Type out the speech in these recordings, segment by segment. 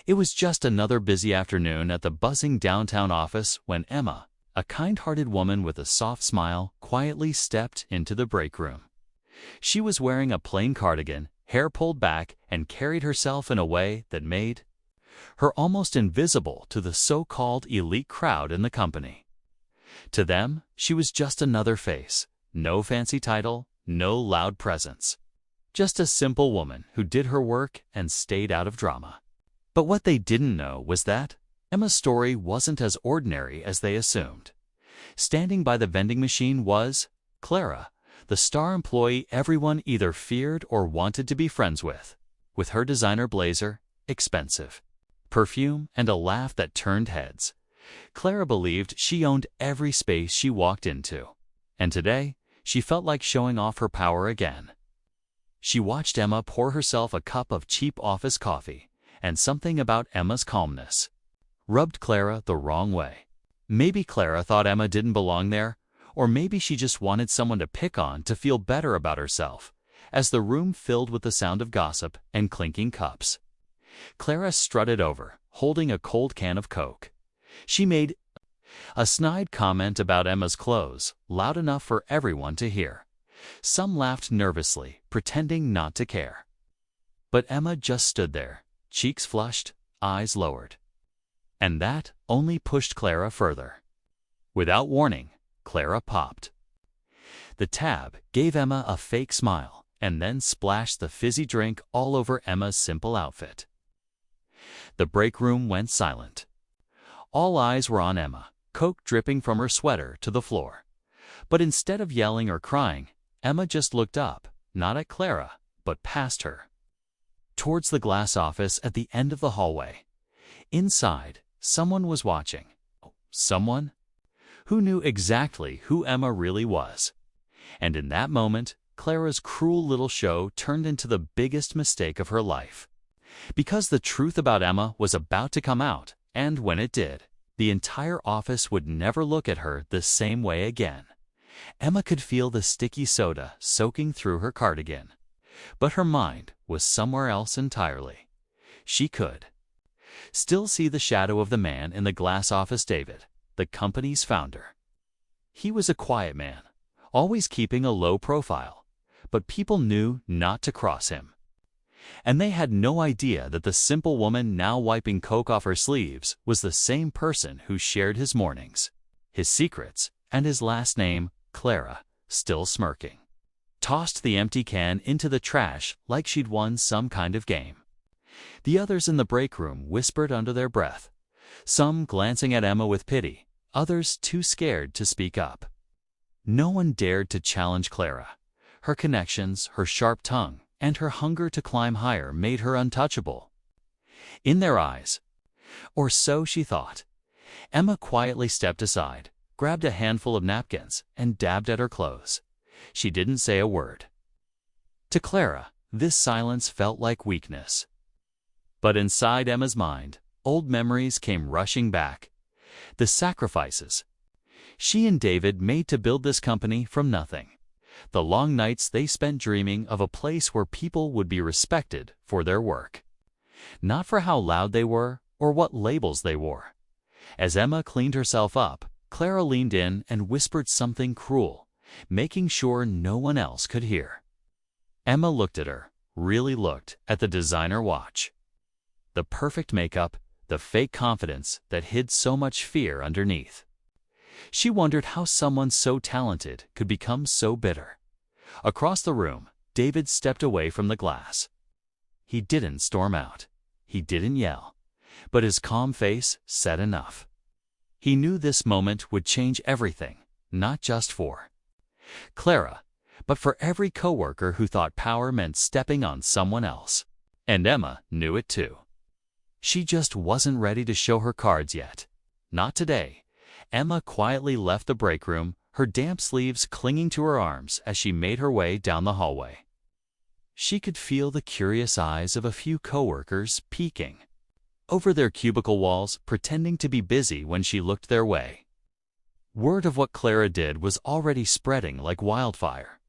It was just another busy afternoon at the buzzing downtown office when Emma, a kind-hearted woman with a soft smile, quietly stepped into the break room. She was wearing a plain cardigan, hair pulled back, and carried herself in a way that made her almost invisible to the so-called elite crowd in the company. To them, she was just another face, no fancy title, no loud presence. Just a simple woman who did her work and stayed out of drama. But what they didn't know was that Emma's story wasn't as ordinary as they assumed. Standing by the vending machine was Clara, the star employee everyone either feared or wanted to be friends with her designer blazer, expensive perfume, and a laugh that turned heads. Clara believed she owned every space she walked into, and today she felt like showing off her power again. She watched Emma pour herself a cup of cheap office coffee, and something about Emma's calmness rubbed Clara the wrong way. Maybe Clara thought Emma didn't belong there, or maybe she just wanted someone to pick on to feel better about herself, as the room filled with the sound of gossip and clinking cups. Clara strutted over, holding a cold can of Coke. She made a snide comment about Emma's clothes, loud enough for everyone to hear. Some laughed nervously, pretending not to care. But Emma just stood there, cheeks flushed, eyes lowered. And that only pushed Clara further. Without warning, Clara popped. The tab gave Emma a fake smile, and then splashed the fizzy drink all over Emma's simple outfit. The break room went silent. All eyes were on Emma, Coke dripping from her sweater to the floor. But instead of yelling or crying, Emma just looked up, not at Clara, but past her, towards the glass office at the end of the hallway. Inside, someone was watching. Someone who knew exactly who Emma really was. And in that moment, Clara's cruel little show turned into the biggest mistake of her life. Because the truth about Emma was about to come out, and when it did, the entire office would never look at her the same way again. Emma could feel the sticky soda soaking through her cardigan, but her mind was somewhere else entirely. She could still see the shadow of the man in the glass office, David, the company's founder. He was a quiet man, always keeping a low profile, but people knew not to cross him. And they had no idea that the simple woman now wiping Coke off her sleeves was the same person who shared his mornings, his secrets, and his last name, Clara, still smirking, tossed the empty can into the trash like she'd won some kind of game. The others in the break room whispered under their breath, some glancing at Emma with pity, others too scared to speak up. No one dared to challenge Clara. Her connections, her sharp tongue, and her hunger to climb higher made her untouchable in their eyes. Or so she thought. Emma quietly stepped aside, grabbed a handful of napkins, and dabbed at her clothes. She didn't say a word. To Clara, this silence felt like weakness. But inside Emma's mind, old memories came rushing back. The sacrifices she and David made to build this company from nothing. The long nights they spent dreaming of a place where people would be respected for their work, not for how loud they were or what labels they wore. As Emma cleaned herself up, Clara leaned in and whispered something cruel, making sure no one else could hear. Emma looked at her, really looked at the designer watch. The perfect makeup, the fake confidence that hid so much fear underneath. She wondered how someone so talented could become so bitter. Across the room, David stepped away from the glass. He didn't storm out. He didn't yell. But his calm face said enough. He knew this moment would change everything, not just for Clara, but for every coworker who thought power meant stepping on someone else. And Emma knew it too. She just wasn't ready to show her cards yet. Not today. Emma quietly left the break room, her damp sleeves clinging to her arms as she made her way down the hallway. She could feel the curious eyes of a few coworkers peeking over their cubicle walls, pretending to be busy when she looked their way. Word of what Clara did was already spreading like wildfire.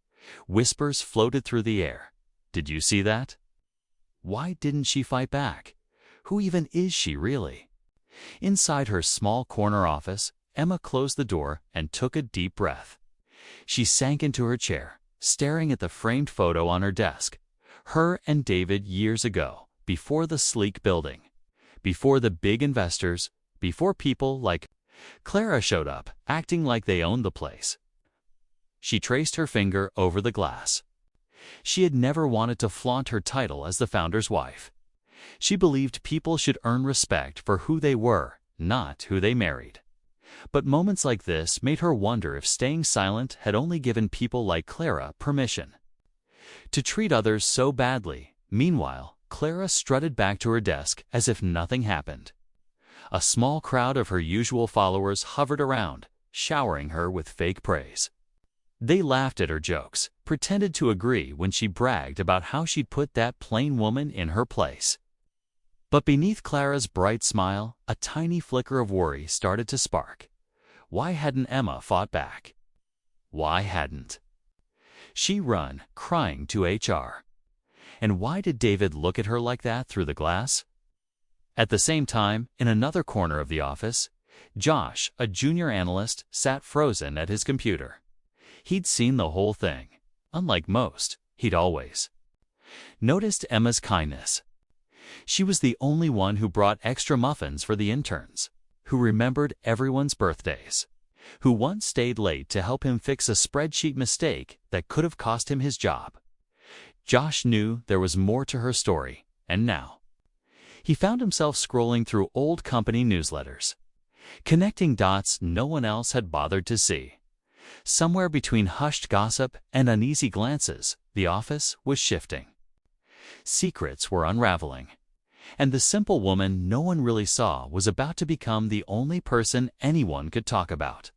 Whispers floated through the air. Did you see that? Why didn't she fight back? Who even is she really? Inside her small corner office, Emma closed the door and took a deep breath. She sank into her chair, staring at the framed photo on her desk. Her and David years ago, before the sleek building, before the big investors, before people like Clara showed up, acting like they owned the place. She traced her finger over the glass. She had never wanted to flaunt her title as the founder's wife. She believed people should earn respect for who they were, not who they married. But moments like this made her wonder if staying silent had only given people like Clara permission to treat others so badly. Meanwhile, Clara strutted back to her desk as if nothing happened. A small crowd of her usual followers hovered around, showering her with fake praise. They laughed at her jokes, pretended to agree when she bragged about how she'd put that plain woman in her place. But beneath Clara's bright smile, a tiny flicker of worry started to spark. Why hadn't Emma fought back? Why hadn't she run, crying to HR? And why did David look at her like that through the glass? At the same time, in another corner of the office, Josh, a junior analyst, sat frozen at his computer. He'd seen the whole thing. Unlike most, he'd always noticed Emma's kindness. She was the only one who brought extra muffins for the interns, who remembered everyone's birthdays, who once stayed late to help him fix a spreadsheet mistake that could have cost him his job. Josh knew there was more to her story, and now he found himself scrolling through old company newsletters, connecting dots no one else had bothered to see. Somewhere between hushed gossip and uneasy glances, the office was shifting. Secrets were unraveling, and the simple woman no one really saw was about to become the only person anyone could talk about,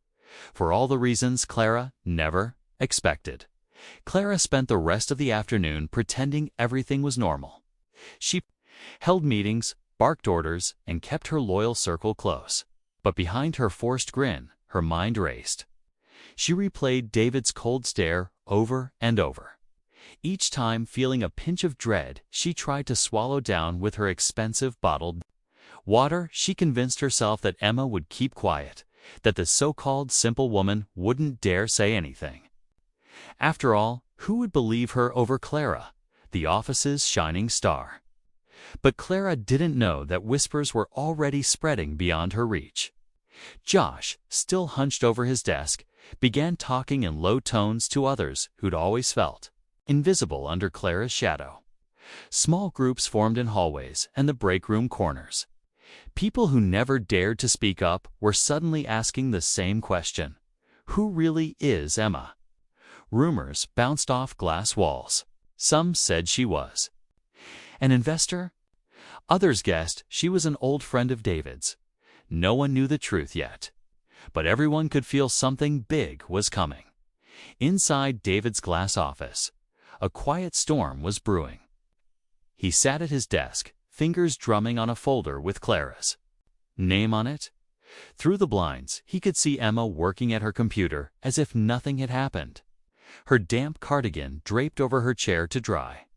for all the reasons Clara never expected. Clara spent the rest of the afternoon pretending everything was normal. She held meetings, barked orders, and kept her loyal circle close. But behind her forced grin, her mind raced. She replayed David's cold stare over and over. Each time feeling a pinch of dread she tried to swallow down with her expensive bottled water. She convinced herself that Emma would keep quiet, that the so-called simple woman wouldn't dare say anything. After all, who would believe her over Clara, the office's shining star? But Clara didn't know that whispers were already spreading beyond her reach. Josh, still hunched over his desk, began talking in low tones to others who'd always felt invisible under Clara's shadow. Small groups formed in hallways and the break room corners. People who never dared to speak up were suddenly asking the same question: who really is Emma? Rumors bounced off glass walls. Some said she was an investor. Others guessed she was an old friend of David's. No one knew the truth yet, but everyone could feel something big was coming. Inside David's glass office, a quiet storm was brewing. He sat at his desk, fingers drumming on a folder with Clara's name on it. Through the blinds, he could see Emma working at her computer as if nothing had happened, her damp cardigan draped over her chair to dry.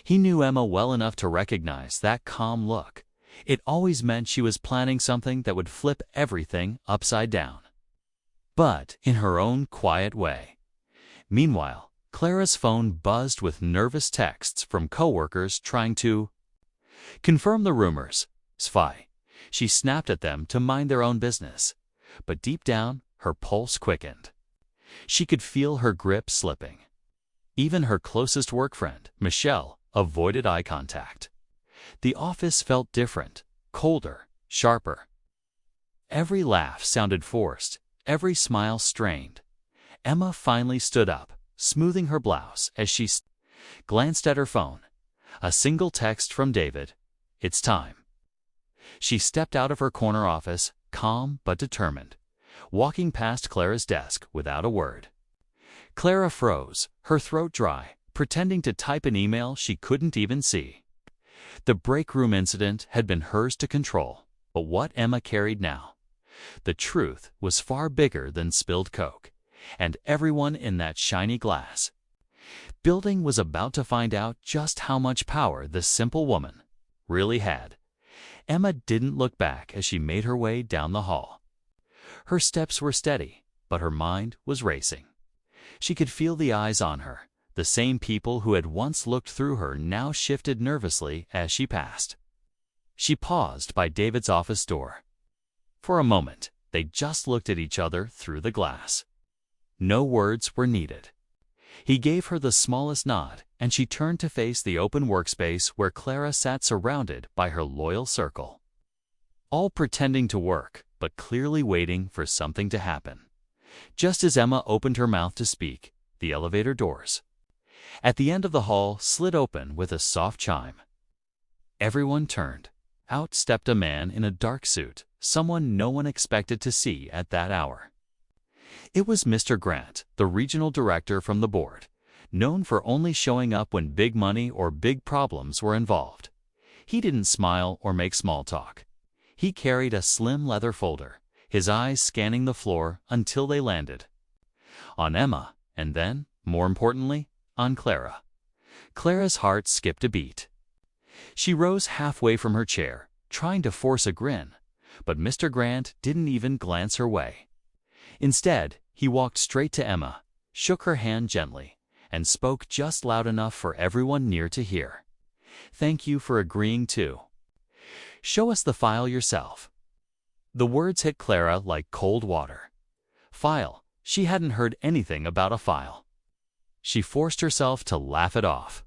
He knew Emma well enough to recognize that calm look. It always meant she was planning something that would flip everything upside down, but in her own quiet way. Meanwhile, Clara's phone buzzed with nervous texts from coworkers trying to confirm the rumors. Spy. She snapped at them to mind their own business, but deep down, her pulse quickened. She could feel her grip slipping. Even her closest work friend, Michelle, avoided eye contact. The office felt different, colder, sharper. Every laugh sounded forced, every smile strained. Emma finally stood up, smoothing her blouse as she glanced at her phone. A single text from David: "It's time." She stepped out of her corner office, calm but determined, walking past Clara's desk without a word. Clara froze, her throat dry, pretending to type an email she couldn't even see. The break room incident had been hers to control, but what Emma carried now? The truth was far bigger than spilled Coke, and everyone in that shiny glass building was about to find out just how much power this simple woman really had. Emma didn't look back as she made her way down the hall. Her steps were steady, but her mind was racing. She could feel the eyes on her. The same people who had once looked through her now shifted nervously as she passed. She paused by David's office door. For a moment, they just looked at each other through the glass. No words were needed. He gave her the smallest nod, and she turned to face the open workspace where Clara sat surrounded by her loyal circle. All pretending to work, but clearly waiting for something to happen. Just as Emma opened her mouth to speak, the elevator doors at the end of the hall slid open with a soft chime. Everyone turned. Out stepped a man in a dark suit, someone no one expected to see at that hour. It was Mr. Grant, the regional director from the board, known for only showing up when big money or big problems were involved. He didn't smile or make small talk. He carried a slim leather folder, his eyes scanning the floor until they landed on Emma, and then, more importantly, on Clara. Clara's heart skipped a beat. She rose halfway from her chair, trying to force a grin, but Mr. Grant didn't even glance her way. Instead, he walked straight to Emma, shook her hand gently, and spoke just loud enough for everyone near to hear. "Thank you for agreeing to show us the file yourself." The words hit Clara like cold water. File? She hadn't heard anything about a file. She forced herself to laugh it off.